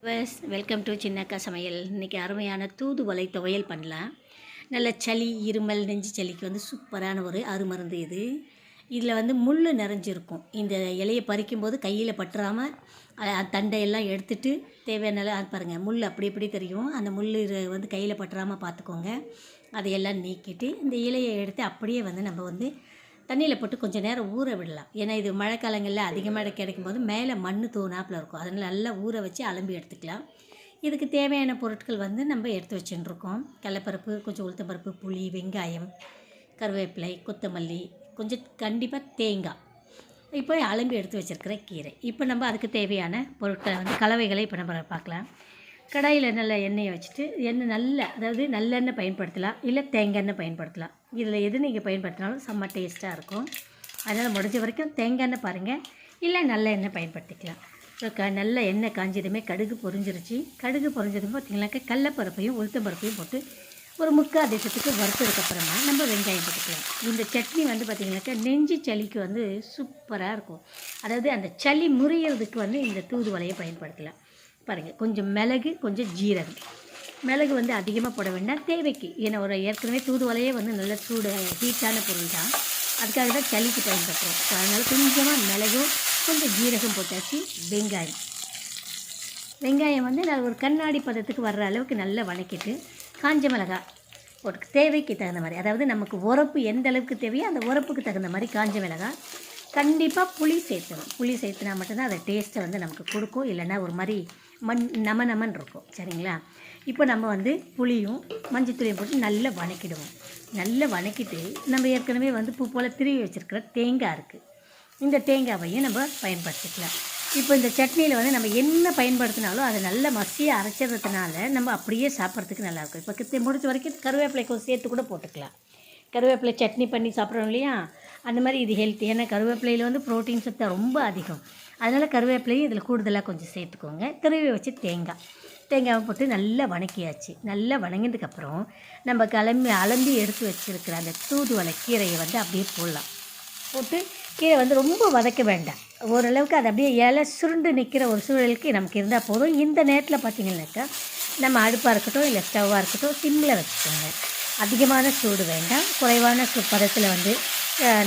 Welcome to சின்னக்கா சமையல். இன்றைக்கி அருமையான தூதுவளை துவையல் பண்ணலாம். நல்ல சளி, இருமல், நெஞ்சு சளிக்கு வந்து சூப்பரான ஒரு அருமருந்து இது. இதில் வந்து முள் நிறைஞ்சிருக்கும். இந்த இலையை பறிக்கும்போது கையில் பற்றாமல் தண்டையெல்லாம் எடுத்துட்டு தேவையான பாருங்கள், முள் அப்படி எப்படி தெரியும். அந்த முள் வந்து கையில் பற்றாமல் பார்த்துக்கோங்க. அதையெல்லாம் நீக்கிட்டு இந்த இலையை எடுத்து அப்படியே வந்து நம்ம வந்து தண்ணியில் போட்டு கொஞ்சம் நேரம் ஊற விடலாம். ஏன்னா இது மழைக்காலங்களில் அதிகமாக கிடைக்கும்போது மேலே மண் தூணாப்பில் இருக்கும். அதனால் நல்லா ஊற வச்சு அலம்பி எடுத்துக்கலாம். இதுக்கு தேவையான பொருட்கள் வந்து நம்ம எடுத்து வச்சுட்டுருக்கோம். கடலப்பருப்பு, கொஞ்சம் உளுத்தம்பருப்பு, புளி, வெங்காயம், கருவேப்பிலை, கொத்தமல்லி, கொஞ்சம் கண்டிப்பாக தேங்காய், இப்போ அலம்பி எடுத்து வச்சுருக்கிற கீரை. இப்போ நம்ம அதுக்கு தேவையான பொருட்களை வந்து கலவைகளை இப்போ நம்ம பார்க்கலாம். கடாயில் நல்ல எண்ணெயை வச்சுட்டு, எண்ணெய் அதாவது நல்லெண்ணெய் பயன்படுத்தலாம், இல்லை தேங்காய் எண்ணெய் பயன்படுத்தலாம். இதில் எது நீங்கள் பயன்படுத்தினாலும் செம்ம டேஸ்ட்டாக இருக்கும். அதனால் முடிஞ்ச வரைக்கும் தேங்காய் எண்ணெய் பாருங்கள், இல்லை நல்ல எண்ணெய் பயன்படுத்திக்கலாம். ஸோ நல்ல எண்ணெய் காஞ்சதுமே கடுகு பொரிஞ்சிருச்சு. கடுகு பொரிஞ்சதுமே பார்த்திங்கனாக்கா கடலப்பருப்பையும் உளுத்தம்பருப்பையும் போட்டு ஒரு முக்கால் தேசத்துக்கு வறுத்ததுக்கப்புறமா நம்ம வெங்காயம் போட்டுக்கலாம். இந்த சட்னி வந்து பார்த்திங்கனாக்கா நெஞ்சு சளிக்கு வந்து சூப்பராக இருக்கும். அதாவது அந்த சளி முறியறதுக்கு வந்து இந்த தூதுவளையை பயன்படுத்தலாம். பாருங்கள், கொஞ்சம் மிளகு, கொஞ்சம் ஜீரகம். மிளகு வந்து அதிகமாக போட வேண்டாம், தேவைக்கு. ஏன்னா ஒரு ஏற்கனவே தூதுவளையே வந்து நல்ல சூடு ஹீட்டான பொருள் தான், அதுக்காக தான் சளிக்கு பயன்படுத்துகிறோம். ஸோ அதனால் கொஞ்சமாக மிளகும் கொஞ்சம் ஜீரகம் போட்டாச்சு. வெங்காயம் வந்து நான் ஒரு கண்ணாடி பதத்துக்கு வர்ற அளவுக்கு நல்லா வணக்கிட்டு காஞ்ச மிளகாய் போட்டு தேவைக்கு தகுந்த மாதிரி, அதாவது நமக்கு உரப்பு எந்த அளவுக்கு தேவையோ அந்த உரப்புக்கு தகுந்த மாதிரி காஞ்ச மிளகாய். கண்டிப்பாக புளி சேர்த்தணும். புளி சேர்த்துனா மட்டும்தான் அதை டேஸ்ட்டை வந்து நமக்கு கொடுக்கும். இல்லைன்னா ஒரு மாதிரி நமன் இருக்கும். சரிங்களா? இப்போ நம்ம வந்து புளியும் மஞ்சத்தூளையும் போட்டு நல்லா வணக்கிடுவோம். நல்லா வணக்கிட்டு நம்ம ஏற்கனவே வந்து பூ போல் திருவி வச்சுருக்கிற தேங்காய் இருக்குது, இந்த தேங்காவையும் நம்ம பயன்படுத்திக்கலாம். இப்போ இந்த சட்னியில் வந்து நம்ம என்ன பயன்படுத்தினாலும் அதை நல்லா மசியாக அரைச்சதுனால நம்ம அப்படியே சாப்பிட்றதுக்கு நல்லாயிருக்கும். இப்போ முடிச்ச வரைக்கும் கருவேப்பிலை கொஞ்சம் சேர்த்து கூட போட்டுக்கலாம். கருவேப்பிலை சட்னி பண்ணி சாப்பிட்றோம் இல்லையா, அந்த மாதிரி இது ஹெல்த்தி. ஏன்னா கருவேப்பிலையில் வந்து ப்ரோட்டீன் சத்து ரொம்ப அதிகம். அதனால் கருவேப்பிலையும் இதில் கூடுதலாக கொஞ்சம் சேர்த்துக்கோங்க. திருவி வச்சு தேங்காவை போட்டு நல்லா வணக்கியாச்சு. நல்லா வணங்கினதுக்கப்புறம் நம்ம அலம்பி எடுத்து வச்சுருக்கிற அந்த தூதுவளை கீரையை வந்து அப்படியே போட்டு கீரை வந்து ரொம்ப வதக்க வேண்டாம். ஓரளவுக்கு அது அப்படியே இலை சுருண்டு நிற்கிற ஒரு சூழலுக்கு நமக்கு இருந்தால் போதும். இந்த நேரத்தில் பார்த்திங்கனாக்கா நம்ம அடுப்பாக இருக்கட்டும் இல்லை ஸ்டவ்வாக இருக்கட்டும் சிம்மில் வச்சுக்கோங்க. அதிகமான சூடு வேண்டாம், குறைவான பதத்தில் வந்து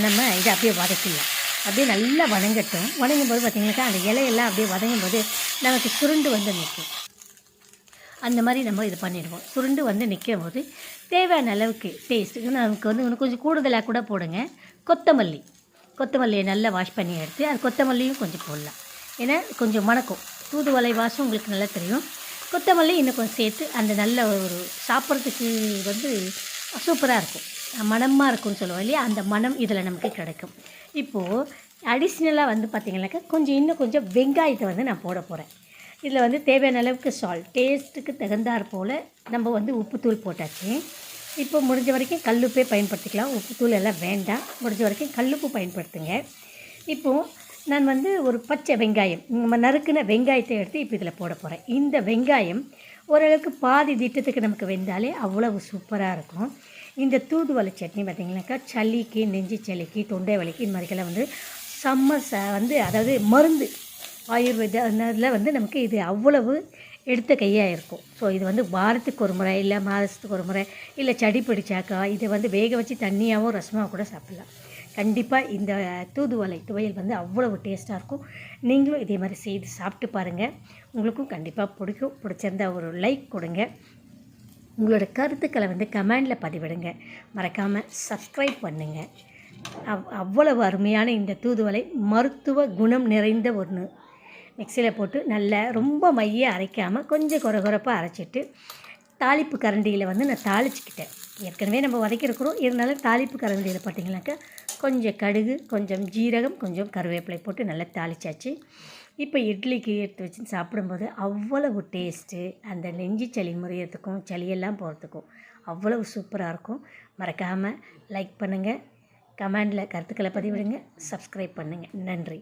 நம்ம இதை அப்படியே வதக்கிடலாம். அப்படியே நல்லா வணங்கட்டும். வணங்கும்போது பார்த்திங்கனாக்கா அந்த இலையெல்லாம் அப்படியே வதங்கும்போது நமக்கு சுருண்டு வந்து நிற்கும். அந்த மாதிரி நம்ம இது பண்ணிடுவோம். சுருண்டு வந்து நிற்கும் போது தேவையான அளவுக்கு டேஸ்ட்டு நமக்கு வந்து இன்னும் கொஞ்சம் கூடுதலாக கூட போடுங்க. கொத்தமல்லியை நல்லா வாஷ் பண்ணி எடுத்து அது கொத்தமல்லியும் கொஞ்சம் போடலாம். ஏன்னா கொஞ்சம் மணக்கும். தூதுவளை வாசம் உங்களுக்கு நல்லா தெரியும். கொத்தமல்லி இன்னும் கொஞ்சம் சேர்த்து அந்த நல்ல ஒரு சாப்பிட்றதுக்கு வந்து சூப்பராக இருக்கும், மணமாக இருக்கும்னு சொல்லுவோம் இல்லையா, அந்த மணம் இதில் நமக்கு கிடைக்கும். இப்போது அடிஷ்னலாக வந்து பார்த்திங்கனாக்கா இன்னும் கொஞ்சம் வெங்காயத்தை வந்து நான் போட போகிறேன். இதில் வந்து தேவையான அளவுக்கு சால்ட், டேஸ்ட்டுக்கு தகுந்தாற் போல் நம்ம வந்து உப்புத்தூள் போட்டாச்சு. இப்போ முடிஞ்ச வரைக்கும் கல்லுப்பே பயன்படுத்திக்கலாம். உப்புத்தூள் எல்லாம் வேண்டாம், முடிஞ்ச வரைக்கும் கல்லுப்பு பயன்படுத்துங்க. இப்போது நான் வந்து ஒரு பச்சை வெங்காயம், நம்ம நறுக்குன வெங்காயத்தை எடுத்து இப்போ இதில் போட போகிறேன். இந்த வெங்காயம் ஓரளவுக்கு பாதி திட்டத்துக்கு நமக்கு வெந்தாலே அவ்வளவு சூப்பராக இருக்கும். இந்த தூதுவளை சட்னி பார்த்திங்கனாக்கா சளிக்கு, நெஞ்சு சளிக்கு, தொண்டை வலிக்கு, இந்த மாதிரிக்கெல்லாம் வந்து வந்து அதாவது மருந்து ஆயுர்வேத அதில் வந்து நமக்கு இது அவ்வளவு எடுத்த கையாக இருக்கும். ஸோ இது வந்து வாரத்துக்கு ஒரு முறை இல்லை மாதத்துக்கு ஒரு முறை இல்லை சளி பிடிச்சாக்கா இதை வந்து வேக வச்சு தண்ணியாகவும் ரசமாக கூட சாப்பிட்லாம். கண்டிப்பாக இந்த தூதுவளை துவையல் வந்து அவ்வளவு டேஸ்ட்டாக இருக்கும். நீங்களும் இதே மாதிரி செய்து சாப்பிட்டு பாருங்கள், உங்களுக்கும் கண்டிப்பாக பிடிக்கும். பிடிச்சிருந்தா ஒரு லைக் கொடுங்க. உங்களோட கருத்துக்களை வந்து கமெண்டில் பதிவிடுங்க. மறக்காமல் சப்ஸ்கிரைப் பண்ணுங்கள். அவ்வளவு அருமையான இந்த தூதுவளை மருத்துவ குணம் நிறைந்த ஒன்று. மிக்சியில் போட்டு நல்லா ரொம்ப மைய அரைக்காமல் கொஞ்சம் குறப்பாக அரைச்சிட்டு தாளிப்பு கரண்டியில் வந்து நான் தாளிச்சிக்கிட்டேன். ஏற்கனவே நம்ம வதக்கியிருக்கிறோம், இருந்தாலும் தாளிப்பு கரண்டியில் பார்த்திங்கனாக்கா கொஞ்சம் கடுகு, கொஞ்சம் ஜீரகம், கொஞ்சம் கருவேப்பிலை போட்டு நல்லா தாளிச்சாச்சு. இப்போ இட்லிக்கு எடுத்து வச்சு சாப்பிடும்போது அவ்வளவு டேஸ்ட்டு, அந்த நெஞ்சு சளி முறியறதுக்கும் சளியெல்லாம் போகிறதுக்கும் அவ்வளவு சூப்பராக இருக்கும். மறக்காமல் லைக் பண்ணுங்கள், கமெண்டில் கருத்துக்களை பதிவிடுங்க, சப்ஸ்கிரைப் பண்ணுங்கள். நன்றி.